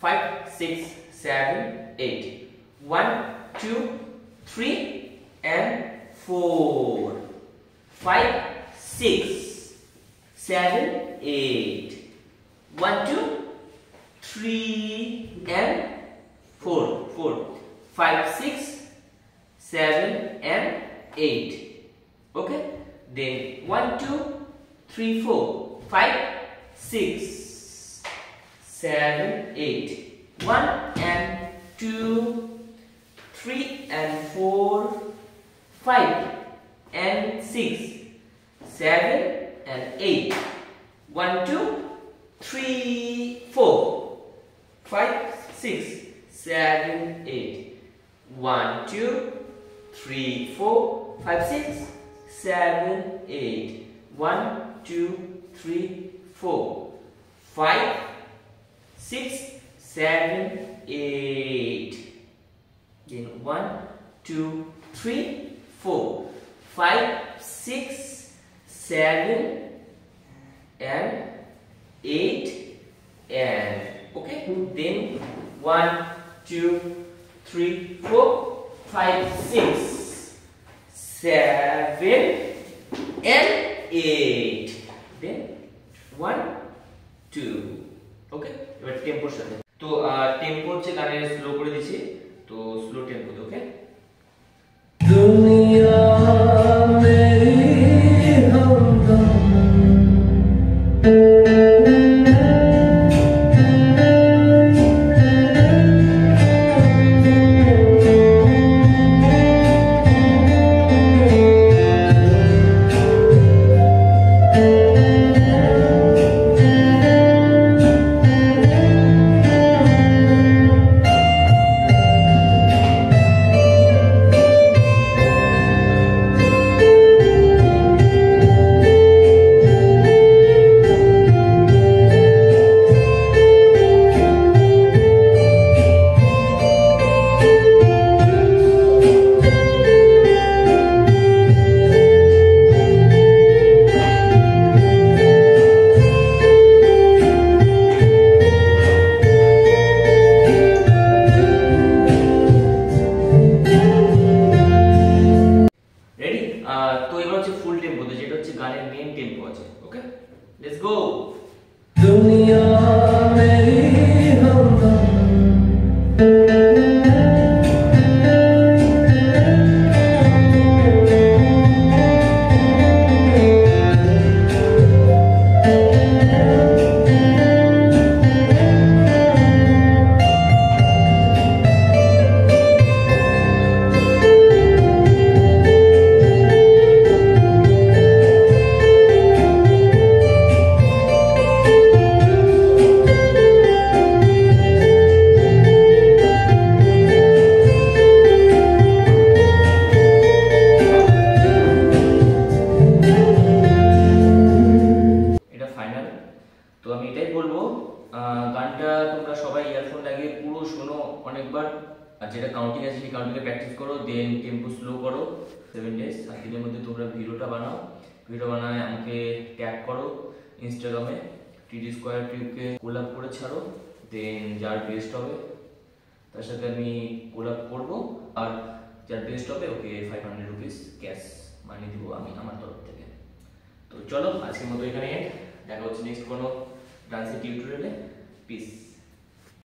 5, 6, 7, 8. 1, 2, 3 and 4. 5, 6, 7, 8. 1, 2, 3 and 4. 5, 6, 7 and 8. Okay. Then 1, 2, 3, 4. 5, 6, 7, 8. 1 and 2, 3 and 4, 5 and 6, 7 and 8. 1, 2, 3, 4. 5, 6, 7, 8. 1, 2, 3, 4. 5, 6, 7, 8. 1, 2, 3, 4. 5, 6, 7, 8. Then 1, 2, 3, 4. 5, 6, 7 and 8 and okay. Then 1, 2, 3, 4, 5, 6, 7 and 8. Then 1, 2. Okay. এবার টেম্পোর সাথে তো tempo হচ্ছে গানের slow করে দিয়েছি তো স্লো টেম্পো ওকে দুনিয়া মেরি हमदम তো এবার হচ্ছে ফুল টেম্পোতে যেটা হচ্ছে গানের মেইন টেম্পো আছে ওকে লেটস গো দুনিয়া মেরি हमदम তো আমি এটাই বলবো গানটা তোমরা সবাই ইয়ারফোন লাগিয়ে পুরো শোনো অনেকবার আর যেটা কাউন্টিং আছে সেই কাউন্টিংয়ে প্র্যাকটিস করো দেন টেম্পো স্লো করো 7 ডেজ 7 দিনের মধ্যে তোমরা ভিডিওটা বানাও ভিডিও বানায় আমাকে ট্যাগ করো ইনস্টাগ্রামে টিডি স্কয়ার টিউবকে কোলাব করে ছাড়ো দেন যার বেস্ট হবে তার সাথে আমি কোলাব করব আর যার বেস্ট হবে ওকে 500 রুপিস ক্যাশ মানি দিব আমি আমার তরফ থেকে তো চলো আজকের মতো এখানে দেখা হচ্ছে নেক্সট কোনো ডান্সের টিউটোরিয়ালে পিস